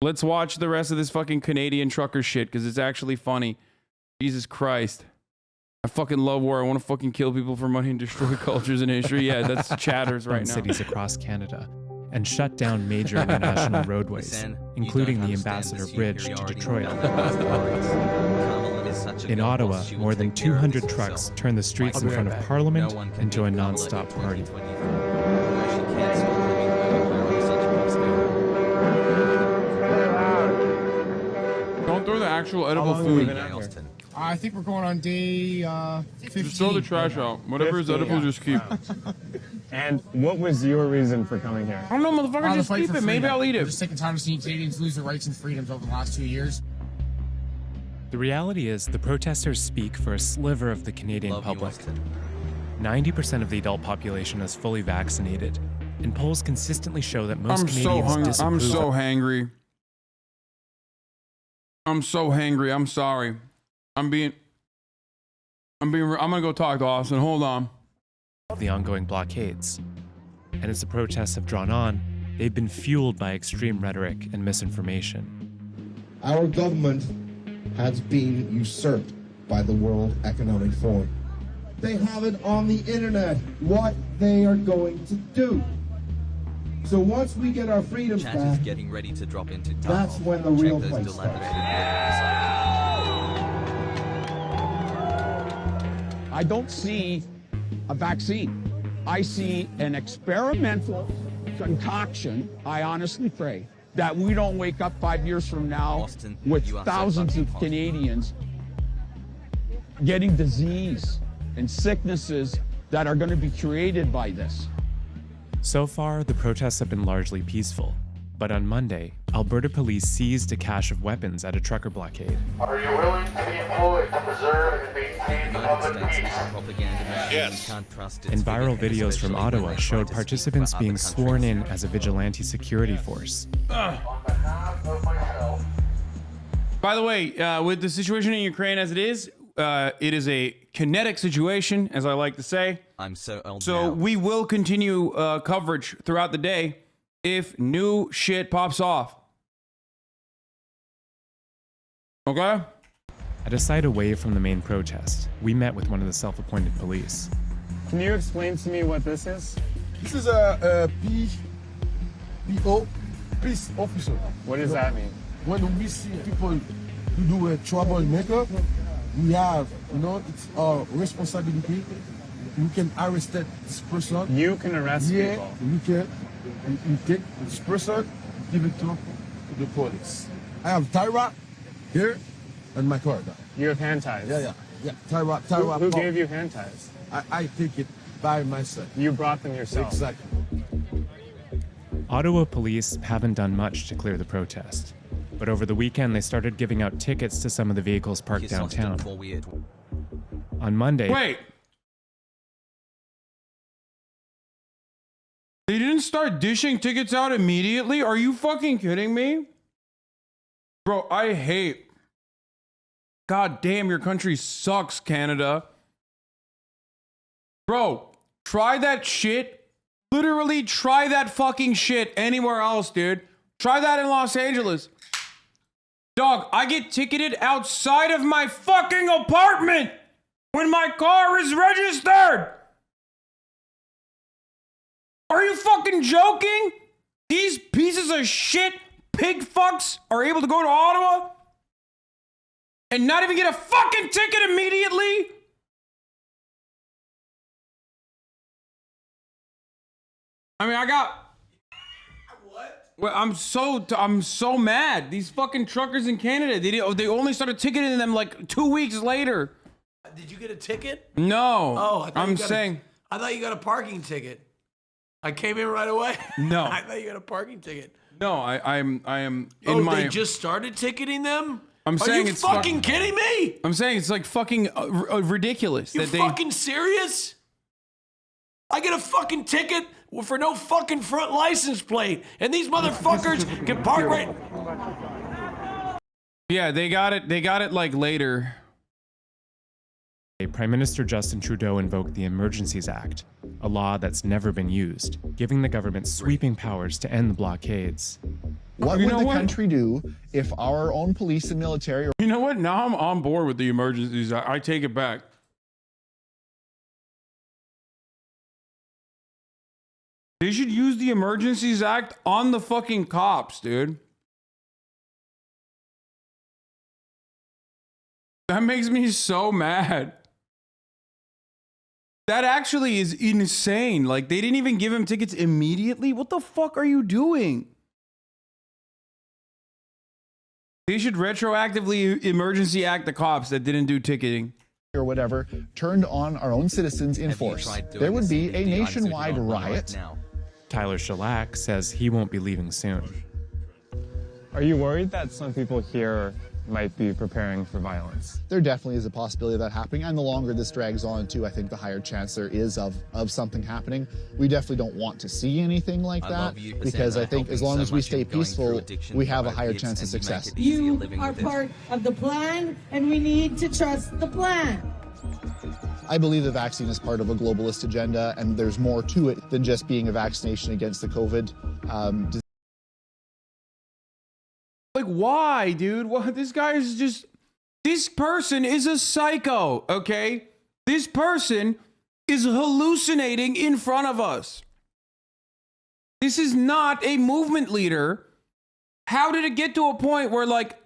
Let's watch the rest of this fucking Canadian trucker shit because it's actually funny. Jesus Christ. I fucking love war. I want to fucking kill people for money and destroy cultures and history. Yeah, that's chatters right now. Cities across Canada and shut down major international roadways, including the Ambassador Bridge to Detroit. In Ottawa, more than 200 trucks turned the streets in front of Parliament into a non-stop party. Don't throw the actual edible food. I think we're going on day 15. Just throw the trash out. Whatever is edible, just keep. And what was your reason for coming here? I don't know, motherfucker, just keep it. Maybe I'll eat I'm it. just sick and tired of seeing Canadians lose their rights and freedoms over the last 2 years. The reality is, the protesters speak for a sliver of the Canadian public. 90% of the adult population is fully vaccinated, and polls consistently show that most Canadians disapprove. I'm so hangry. I'm so hangry. I'm sorry. I'm gonna go talk to Austin. Hold on. The ongoing blockades. And as the protests have drawn on, they've been fueled by extreme rhetoric and misinformation. Our government has been usurped by the World Economic Forum. They have it on the internet what they are going to do. So once we get our freedoms back, getting ready to drop into that's when the real fight starts. I don't see a vaccine. I see an experimental concoction. I honestly pray that we don't wake up 5 years from now with thousands of Canadians getting disease and sicknesses that are going to be created by this. So far, the protests have been largely peaceful. But on Monday, Alberta police seized a cache of weapons at a trucker blockade. Are you willing to be employed to preserve and maintain the public peace? Yes. And viral videos from Ottawa showed participants being sworn in as a vigilante security force. On behalf of myself. By the way, with the situation in Ukraine as it is a kinetic situation, as I like to say. I'm so old So now. we will continue coverage throughout the day if new shit pops off. Okay? At a site away from the main protest, we met with one of the self-appointed police. Can you explain to me what this is? This is a PO, peace officer. What does that mean? When we see people who do a troublemaker, we have, it's our responsibility. We can arrest this person. You can arrest people. We can. We take this person, give it to the police. I have tie wrap here and my card. You have hand ties. Yeah. Tie wrap. Who gave you hand ties? I take it by myself. You brought them yourself. Exactly. Ottawa police haven't done much to clear the protest. But over the weekend, they started giving out tickets to some of the vehicles parked downtown. On Monday... Wait! They didn't start dishing tickets out immediately? Are you fucking kidding me? Bro, I hate... God damn, your country sucks, Canada. Bro, try that shit. Literally try that fucking shit anywhere else, dude. Try that in Los Angeles. Dog, I get ticketed outside of my fucking apartment when my car is registered. Are you fucking joking? These pieces of shit pig fucks are able to go to Ottawa and not even get a fucking ticket immediately? I mean, I got... Well, I'm so mad. These fucking truckers in Canada, they only started ticketing them like 2 weeks later. Did you get a ticket? No. Oh, I'm saying... I thought you got a parking ticket. I came in right away. No. I thought you got a parking ticket. No, I am in my... they just started ticketing them? I'm saying it's fucking kidding me? I'm saying it's like fucking ridiculous. You fucking serious? I get a fucking ticket for no fucking front license plate, and these motherfuckers can park right... Yeah, they got it like later. Prime Minister Justin Trudeau invoked the Emergencies Act, a law that's never been used, giving the government sweeping powers to end the blockades. What You would know the what? country do if our own police and military... You know what? Now I'm on board with the emergencies. I take it back. They should use the Emergencies Act on the fucking cops, dude. That makes me so mad. That actually is insane. Like, they didn't even give him tickets immediately? What the fuck are you doing? They should retroactively emergency act the cops that didn't do ticketing. or whatever turned on our own citizens in force, there would be a nationwide riot. Tyler Shellac says he won't be leaving soon. Are you worried that some people here might be preparing for violence? There definitely is a possibility of that happening, and the longer this drags on too, I think the higher chance there is of something happening. We definitely don't want to see anything like that, because I think as long as we stay peaceful, we have a higher chance of success. You are part of the plan, and we need to trust the plan. I believe the vaccine is part of a globalist agenda, and there's more to it than just being a vaccination against the COVID disease. Like, why, dude? What? This guy is just... This person is a psycho, okay? This person is hallucinating in front of us. This is not a movement leader. How did it get to a point where, like,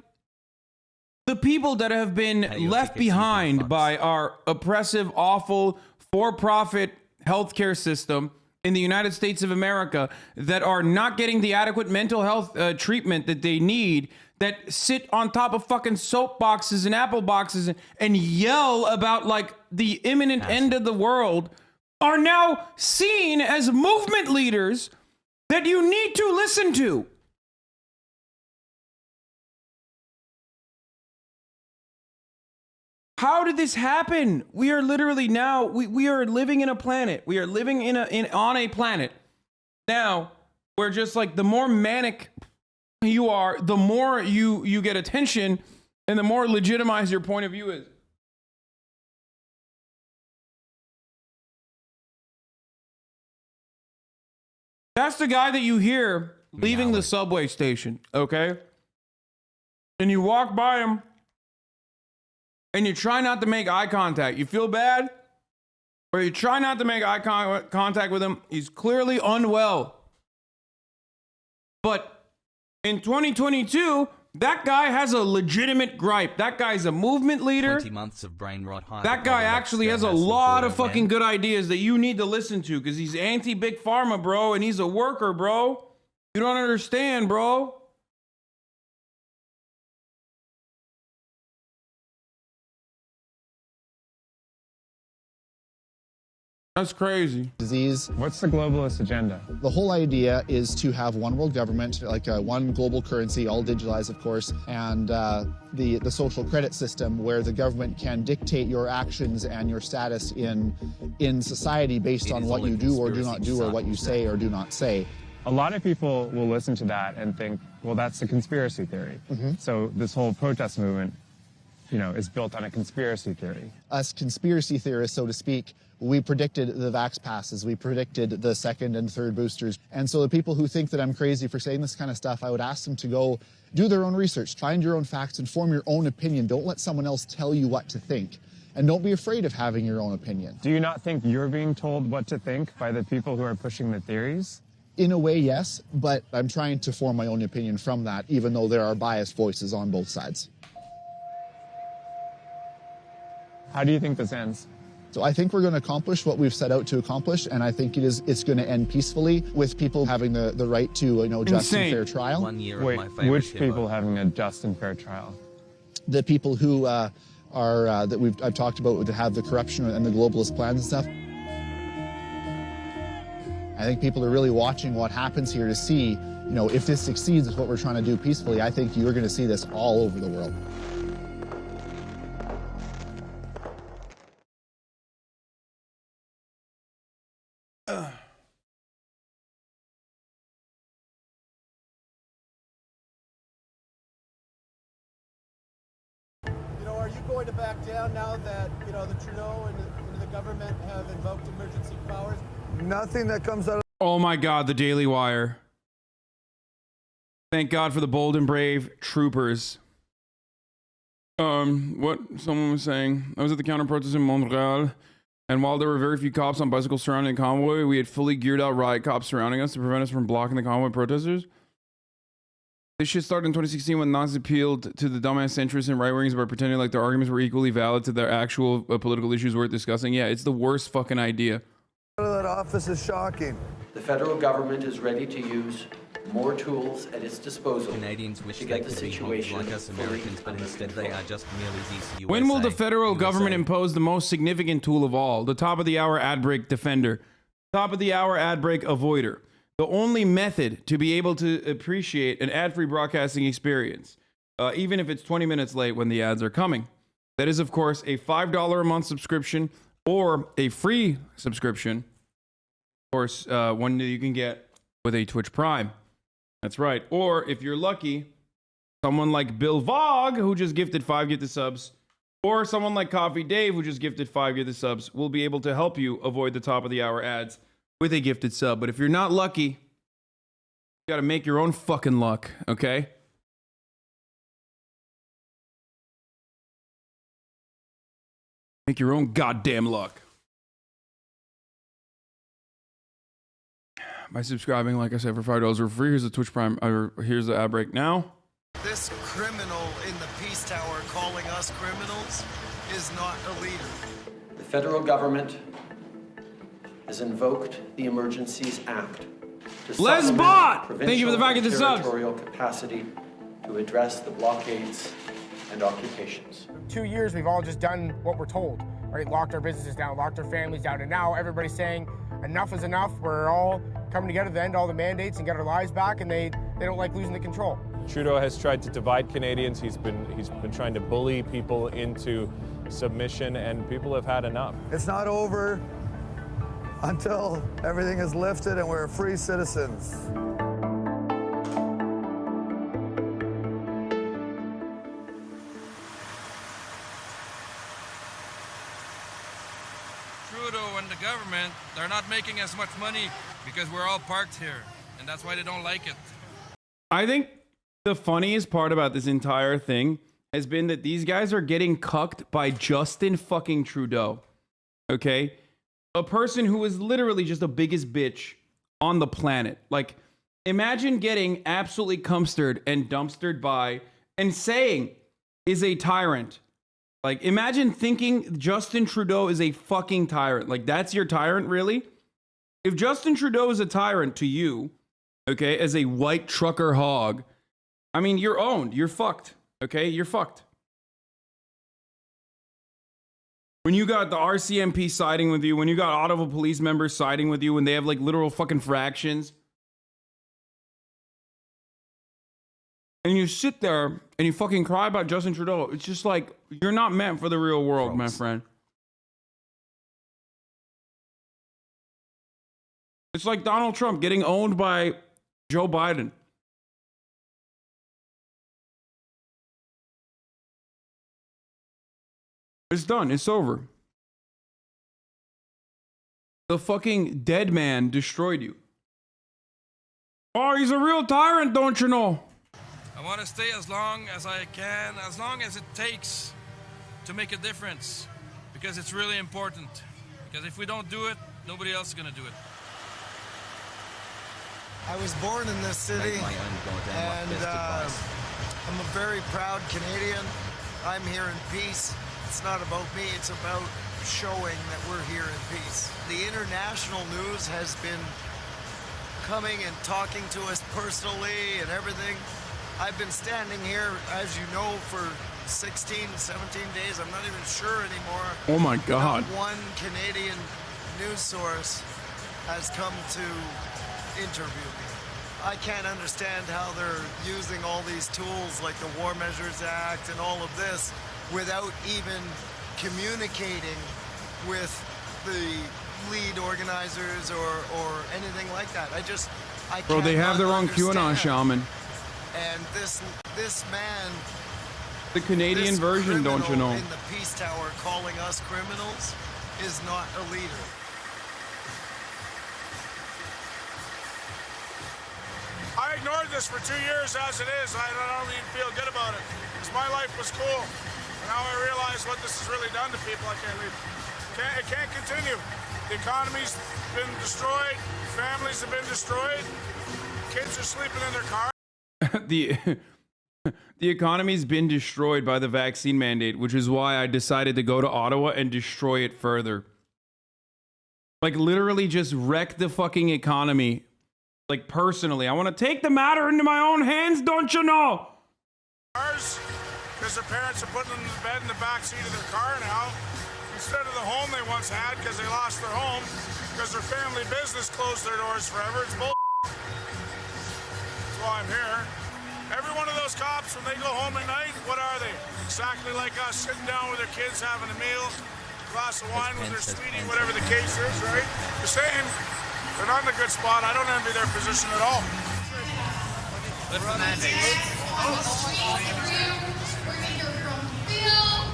the people that have been left behind by our oppressive, awful, for-profit healthcare system in the United States of America that are not getting the adequate mental health treatment that they need, that sit on top of fucking soap boxes and apple boxes and yell about like the imminent end of the world, are now seen as movement leaders that you need to listen to. How did this happen? We are literally now, we are living in a planet. We are living on a planet now where just like the more manic you are, the more you get attention and the more legitimized your point of view is. That's the guy that you hear leaving the subway station, okay? And you walk by him and you try not to make eye contact. You feel bad? Or you try not to make eye contact with him. He's clearly unwell. But in 2022, that guy has a legitimate gripe. That guy's a movement leader. 20 months of brain rot. That guy actually has a lot of fucking good ideas that you need to listen to because he's anti-big pharma, bro, and he's a worker, bro. You don't understand, bro. That's crazy. Disease. What's the globalist agenda? The whole idea is to have one world government, like one global currency, all digitalized, of course, and the social credit system where the government can dictate your actions and your status in society based on what you do or do not do, or what you say or do not say. A lot of people will listen to that and think, well, that's a conspiracy theory. So this whole protest movement, you know, is built on a conspiracy theory. Us conspiracy theorists, so to speak, we predicted the vax passes, we predicted the second and third boosters. And so the people who think that I'm crazy for saying this kind of stuff, I would ask them to go do their own research, find your own facts, and form your own opinion. Don't let someone else tell you what to think. And don't be afraid of having your own opinion. Do you not think you're being told what to think by the people who are pushing the theories? In a way, yes, but I'm trying to form my own opinion from that, even though there are biased voices on both sides. How do you think this ends? So I think we're going to accomplish what we've set out to accomplish, and I think it's going to end peacefully with people having the right to just and fair trial. 1 year Wait, of my favorite which hippo. people having a just and fair trial? The people who are that I've talked about to have the corruption and the globalist plans and stuff. I think people are really watching what happens here to see, if this succeeds, is what we're trying to do peacefully. I think you're going to see this all over the world. are you going to back down now that, you know, the Trudeau and the government have invoked emergency powers? Nothing that comes out of... Oh my God, the Daily Wire. Thank God for the bold and brave troopers. What someone was saying. I was at the counter protest in Montreal, and while there were very few cops on bicycles surrounding the convoy, we had fully geared out riot cops surrounding us to prevent us from blocking the convoy protesters. This shit started in 2016 when Nazis appealed to the dumbass centrists and right-wingers by pretending like their arguments were equally valid to their actual political issues worth discussing. Yeah, it's the worst fucking idea. That office is shocking. The federal government is ready to use more tools at its disposal. Canadians wish to they get the could be situation like us Americans, but instead they are just merely these USA. When will the federal government impose the most significant tool of all? The top of the hour ad break defender. Top of the hour ad break avoider. The only method to be able to appreciate an ad-free broadcasting experience, even if it's 20 minutes late when the ads are coming. That is, of course, a $5 a month subscription or a free subscription. Of course, one that you can get with a Twitch Prime. That's right. Or if you're lucky, someone like Bill Vogue, who just gifted 5 gifted subs, or someone like Coffee Dave, who just gifted 5 gifted subs, will be able to help you avoid the top of the hour ads with a gifted sub. But if you're not lucky, you gotta make your own fucking luck, okay? Make your own goddamn luck. By subscribing, like I said, for $5 or free. Here's the Twitch Prime, or here's the ad break now. This criminal in the Peace Tower calling us criminals is not a leader. The federal government has invoked the Emergencies Act to Lesbot! Thank you for the provincial fact of the subs. territorial capacity to address the blockades and occupations. 2 years, we've all just done what we're told, right? Locked our businesses down, locked our families down, and now everybody's saying enough is enough. We're all coming together to end all the mandates and get our lives back, and they don't like losing the control. Trudeau has tried to divide Canadians. He's been trying to bully people into submission, and people have had enough. It's not over until everything is lifted and we're free citizens. Trudeau and the government, they're not making as much money because we're all parked here, and that's why they don't like it. I think the funniest part about this entire thing has been that these guys are getting cucked by Justin fucking Trudeau. Okay? A person who is literally just the biggest bitch on the planet. Like, imagine getting absolutely cumstered and dumpstered by and saying is a tyrant. Like, imagine thinking Justin Trudeau is a fucking tyrant. Like, that's your tyrant, really? If Justin Trudeau is a tyrant to you, okay, as a white trucker hog, I mean, you're owned. You're fucked. Okay? You're fucked. When you got the RCMP siding with you, when you got Ottawa police members siding with you, when they have like literal fucking fractions, and you sit there and you fucking cry about Justin Trudeau, it's just like, you're not meant for the real world, my friend. It's like Donald Trump getting owned by Joe Biden. It's done. It's over. The fucking dead man destroyed you. Oh, he's a real tyrant, don't you know? I want to stay as long as I can, as long as it takes to make a difference, because it's really important. Because if we don't do it, nobody else is going to do it. I was born in this city, and I'm a very proud Canadian. I'm here in peace. It's not about me, it's about showing that we're here in peace. The international news has been coming and talking to us personally and everything. I've been standing here, as you know, for 16, 17 days. I'm not even sure anymore. Oh my God. Not one Canadian news source has come to interview me. I can't understand how they're using all these tools like the War Measures Act and all of this without even communicating with the lead organizers or anything like that. I Bro, they have their own QAnon shaman. And this man The Canadian This version, don't you know? criminal in the Peace Tower calling us criminals is not a leader. I ignored this for 2 years as it is. I don't even feel good about it. Because my life was cool. And now I realize what this has really done to people. I can't leave. It can't continue. The economy's been destroyed. Families have been destroyed. Kids are sleeping in their cars. The economy's been destroyed by the vaccine mandate, which is why I decided to go to Ottawa and destroy it further. Like, literally just wreck the fucking economy. Like, personally, I want to take the matter into my own hands, don't you know? Because their parents are putting them to bed in the back seat of their car now, instead of the home they once had because they lost their home, because their family business closed their doors forever. It's bull. That's why I'm here. Every one of those cops, when they go home at night, what are they? Exactly like us, sitting down with their kids, having a meal, glass of wine with their sweetie, whatever the case is, right? The same. They're not in a good spot. I don't envy their position at all.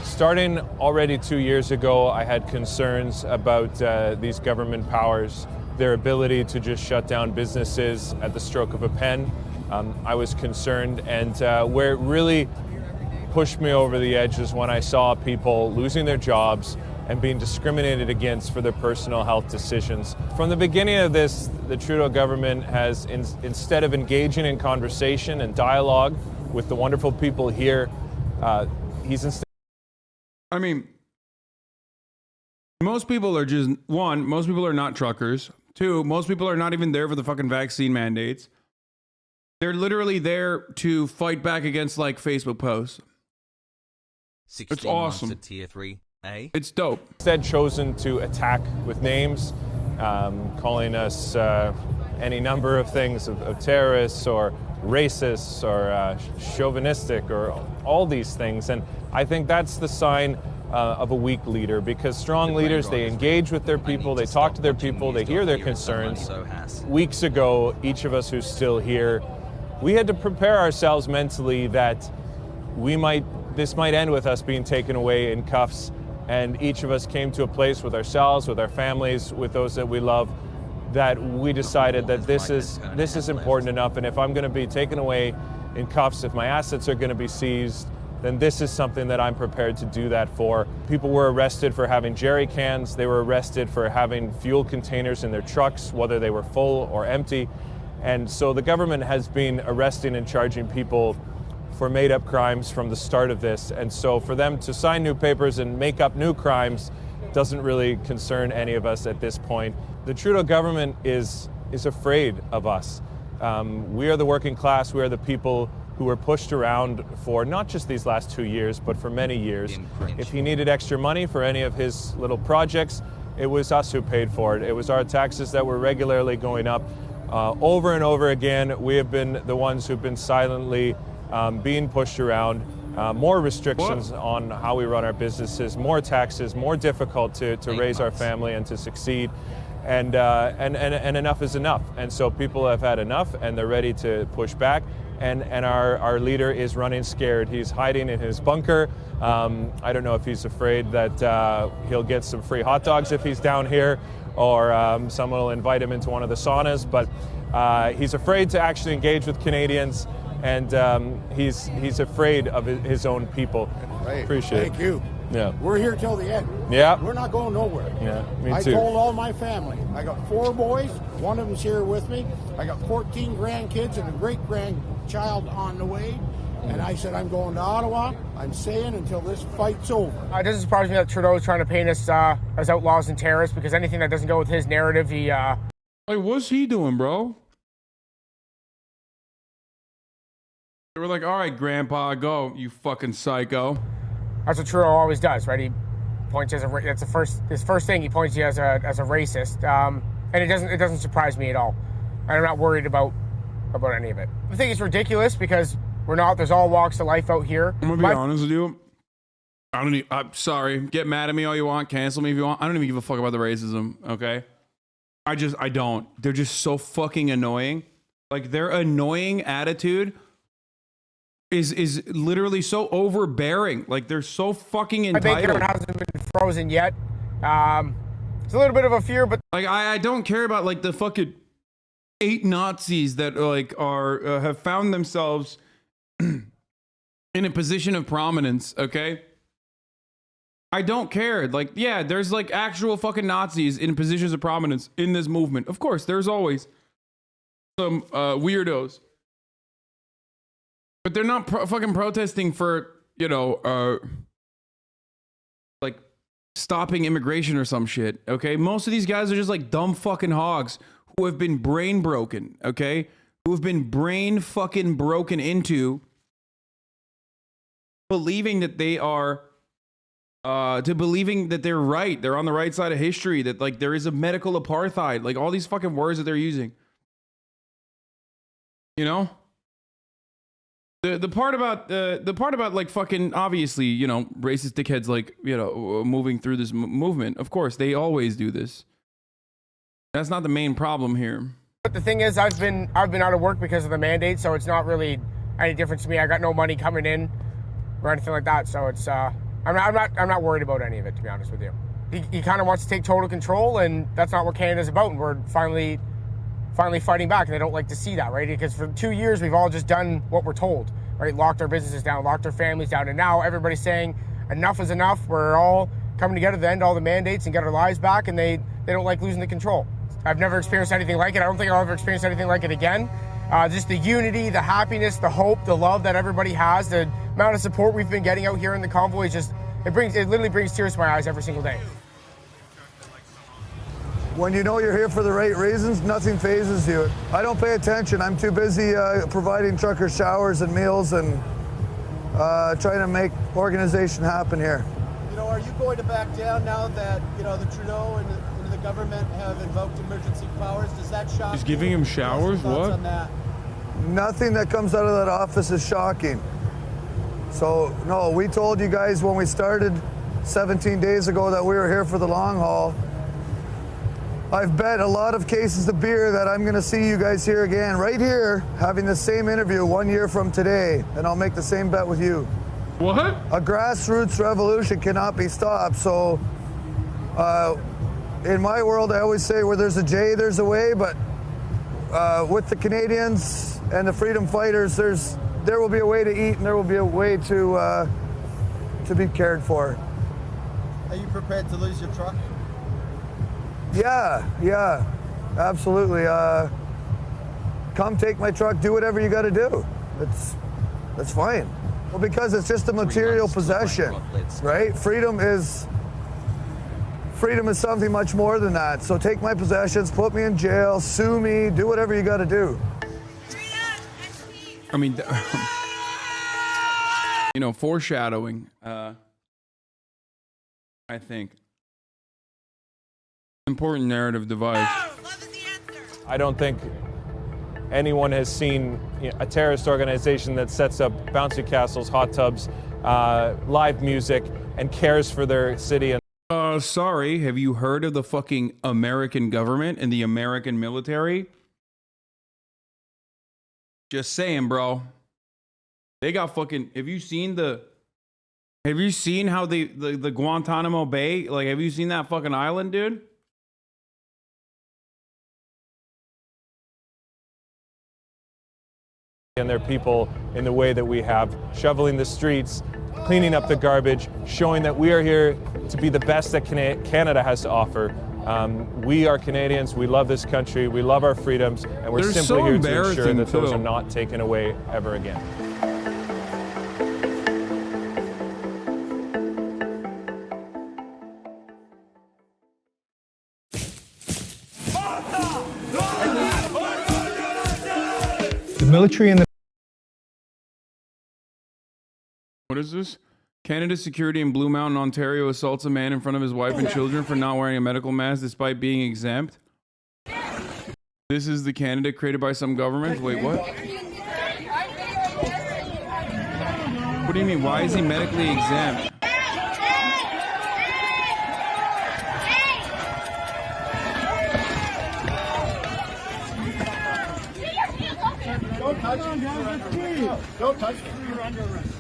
Starting already 2 years ago, I had concerns about these government powers, their ability to just shut down businesses at the stroke of a pen. I was concerned, and where it really pushed me over the edge is when I saw people losing their jobs and being discriminated against for their personal health decisions. From the beginning of this, the Trudeau government has, instead of engaging in conversation and dialogue with the wonderful people here, he's instead... I mean, most people are just, one, most people are not truckers. Two, most people are not even there for the fucking vaccine mandates. They're literally there to fight back against, like, Facebook posts. It's awesome. At tier 3. It's dope. Instead chosen to attack with names, calling us any number of things of terrorists or racists or chauvinistic or all these things. And I think that's the sign of a weak leader, because strong leaders, they engage with their people, they talk to their people, they hear their concerns. Weeks ago, each of us who's still here, we had to prepare ourselves mentally that this might end with us being taken away in cuffs. And each of us came to a place with ourselves, with our families, with those that we love, that we decided that this is important enough. And if I'm going to be taken away in cuffs, if my assets are going to be seized, then this is something that I'm prepared to do that for. People were arrested for having jerry cans. They were arrested for having fuel containers in their trucks, whether they were full or empty. And so the government has been arresting and charging people for made-up crimes from the start of this. And so for them to sign new papers and make up new crimes doesn't really concern any of us at this point. The Trudeau government is afraid of us. We are the working class. We are the people who were pushed around for not just these last 2 years, but for many years. If he needed extra money for any of his little projects, it was us who paid for it. It was our taxes that were regularly going up. Over and over again, we have been the ones who've been silently being pushed around, more restrictions on how we run our businesses, more taxes, more difficult to raise our family and to succeed, and enough is enough. And so people have had enough, and they're ready to push back. And our leader is running scared. He's hiding in his bunker. I don't know if he's afraid that he'll get some free hot dogs if he's down here, or someone will invite him into one of the saunas. But he's afraid to actually engage with Canadians. And he's afraid of his own people. Right. Appreciate it. Thank you. Yeah. We're here till the end. Yeah. We're not going nowhere. Yeah, me too. I told all my family. I got 4 boys. One of them's here with me. I got 14 grandkids and a great-grandchild on the way. And I said, I'm going to Ottawa. I'm staying until this fight's over. It doesn't surprise me that Trudeau is trying to paint us as outlaws and terrorists, because anything that doesn't go with his narrative, he... Like, what's he doing, bro? They were like, all right, Grandpa, go, you fucking psycho. That's what Trudeau always does, right? He points you as that's his first thing. He points you as a racist, and it doesn't surprise me at all. I'm not worried about any of it. I think it's ridiculous because we're not. There's all walks of life out here. I'm gonna be honest with you. I'm sorry. Get mad at me all you want. Cancel me if you want. I don't even give a fuck about the racism. Okay. I don't. They're just so fucking annoying. Like, their annoying attitude is literally so overbearing. Like they're so fucking My bank entitled. account hasn't been frozen yet. It's a little bit of a fear, but like I don't care about like the fucking 8 Nazis that like are have found themselves in a position of prominence. Okay, I don't care. Like, yeah, there's like actual fucking Nazis in positions of prominence in this movement. Of course, there's always some weirdos. But they're not fucking protesting for, you know, like stopping immigration or some shit, okay? Most of these guys are just like dumb fucking hogs who have been brain broken, okay? Who have been brain fucking broken into believing that they are, believing that they're right. They're on the right side of history, that like there is a medical apartheid, like all these fucking words that they're using. You know? The part about like fucking obviously, you know, racist dickheads like, you know, moving through this movement. Of course, they always do this. That's not the main problem here. But the thing is, I've been out of work because of the mandate, so it's not really any difference to me. I got no money coming in or anything like that, so it's I'm not worried about any of it, to be honest with you. He kind of wants to take total control, and that's not what Canada's about. And we're finally fighting back, and they don't like to see that, right? Because for 2 years, we've all just done what we're told, right? Locked our businesses down, locked our families down, and now everybody's saying enough is enough. We're all coming together to end all the mandates and get our lives back, and they don't like losing the control. I've never experienced anything like it. I don't think I'll ever experience anything like it again. Just the unity, the happiness, the hope, the love that everybody has, the amount of support we've been getting out here in the convoy is just, it literally brings tears to my eyes every single day. When you know you're here for the right reasons, nothing phases you. I don't pay attention. I'm too busy providing truckers showers and meals and trying to make organization happen here. You know, are you going to back down now that, you know, the Trudeau and the government have invoked emergency powers? Does that shock you? He's giving him showers? What? On that? Nothing that comes out of that office is shocking. So, no, we told you guys when we started 17 days ago that we were here for the long haul. I've bet a lot of cases of beer that I'm going to see you guys here again, right here, having the same interview 1 year from today, and I'll make the same bet with you. What? A grassroots revolution cannot be stopped, so in my world, I always say where there's a J, there's a way, but with the Canadians and the freedom fighters, there will be a way to eat and there will be a way to be cared for. Are you prepared to lose your truck? Yeah, absolutely. Come take my truck, do whatever you got to do. That's fine. Well, because it's just a material possession, right? Freedom is something much more than that. So take my possessions, put me in jail, sue me, do whatever you got to do. I mean, you know, foreshadowing, I think. Important narrative device. I don't think anyone has seen a terrorist organization that sets up bouncy castles, hot tubs, live music, and cares for their city. And sorry, have you heard of the fucking American government and the American military? Just saying, bro. They got fucking, have you seen how the Guantanamo Bay, like, have you seen that fucking island, dude? And their people in the way that we have, shoveling the streets, cleaning up the garbage, showing that we are here to be the best that Canada has to offer. We are Canadians, we love this country, we love our freedoms, and we're simply here to ensure that those are not taken away ever again. The military and the... What is this? Canada Security in Blue Mountain, Ontario assaults a man in front of his wife and children for not wearing a medical mask despite being exempt. This is the Canada created by some governments? Wait, what? What do you mean? Why is he medically exempt? Don't touch touch me. Don't touch me. You're under arrest.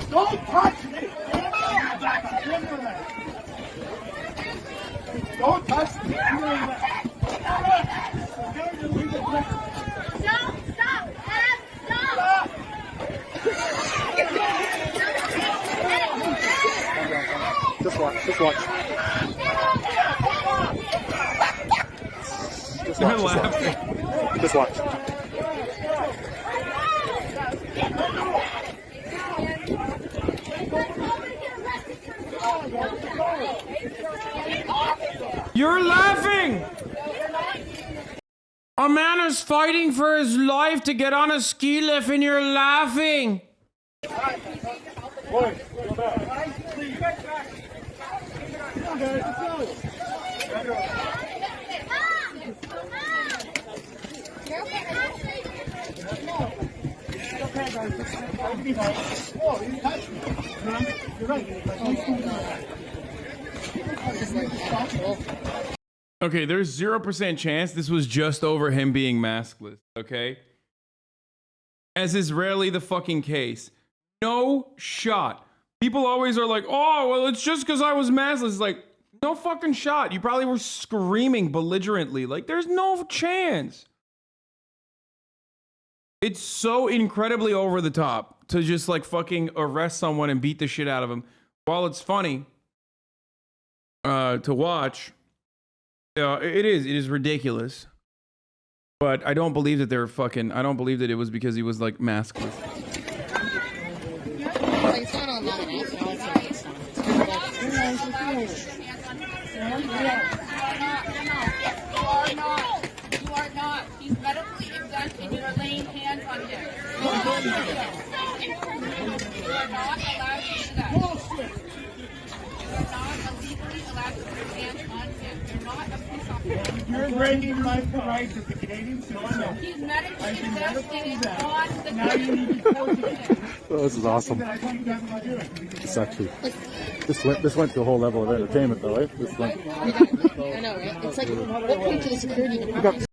Don't touch me. Don't touch me. Just watch. Just watch. Just watch. Just watch. You're laughing! A man is fighting for his life to get on a ski lift and you're laughing! Boys, go back. Okay, there's 0% chance this was just over him being maskless, okay? As is rarely the fucking case. No shot. People always are like, oh, well, it's just because I was maskless. It's like, no fucking shot. You probably were screaming belligerently. Like, there's no chance. It's so incredibly over the top to just like fucking arrest someone and beat the shit out of them. While it's funny to watch, it is ridiculous. But I don't believe that they're fucking, I don't believe that it was because he was like maskless. It's not on that. You are not. He's medically exempt and you are laying hands on him. You are not allowed to do that. You are not illegally allowed to put hands on him. You're not a police officer. You're breaking my rights as a Canadian citizen. He's medically exempt and is on the Now you need to go to him. Oh, this is awesome. It's actually this went to a whole level of entertainment, though. Eh? This went. I know, right? It's like what point to the security department?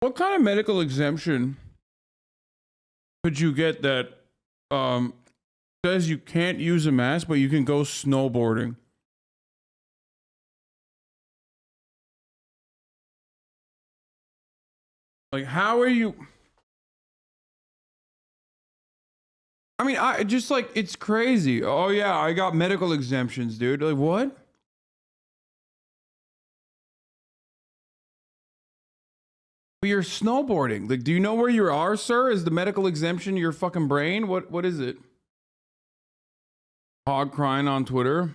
What kind of medical exemption could you get that says you can't use a mask, but you can go snowboarding? Like, how are you? I mean, I just like, it's crazy. Oh yeah, I got medical exemptions, dude. Like, what? But you're snowboarding. Like, do you know where you are, sir? Is the medical exemption your fucking brain? What is it? Hog crying on Twitter.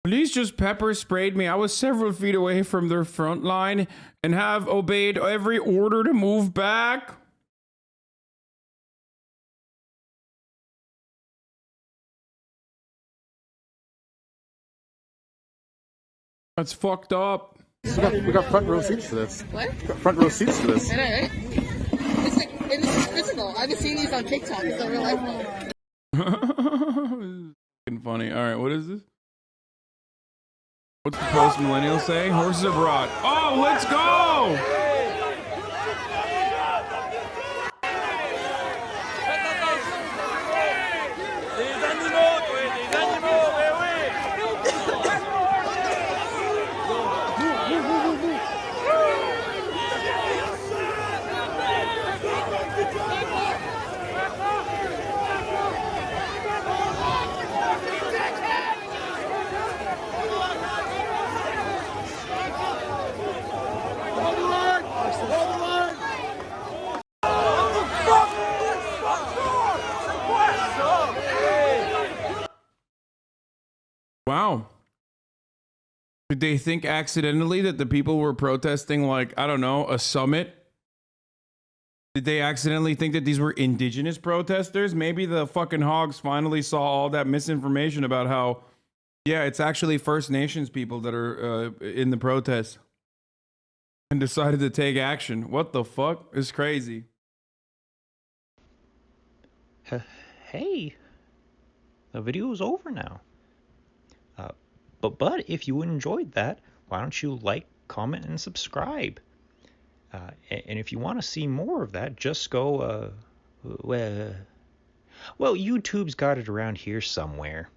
Police just pepper sprayed me. I was several feet away from their front line and have obeyed every order to move back. That's fucked up. We got front row seats to this. What? We got front row seats to this. I know, right? It's like, and this is physical. I've been seeing these on TikTok. It's not real life. Fucking funny. All right, what is this? What's the post millennial say? Horses are brought. Oh, let's go! Wow. Did they think accidentally that the people were protesting, like, I don't know, a summit? Did they accidentally think that these were indigenous protesters? Maybe the fucking hogs finally saw all that misinformation about how, yeah, it's actually First Nations people that are in the protest and decided to take action. What the fuck? It's crazy. hey, the video is over now. But if you enjoyed that, why don't you like, comment, and subscribe? And if you want to see more of that, just go, well, YouTube's got it around here somewhere.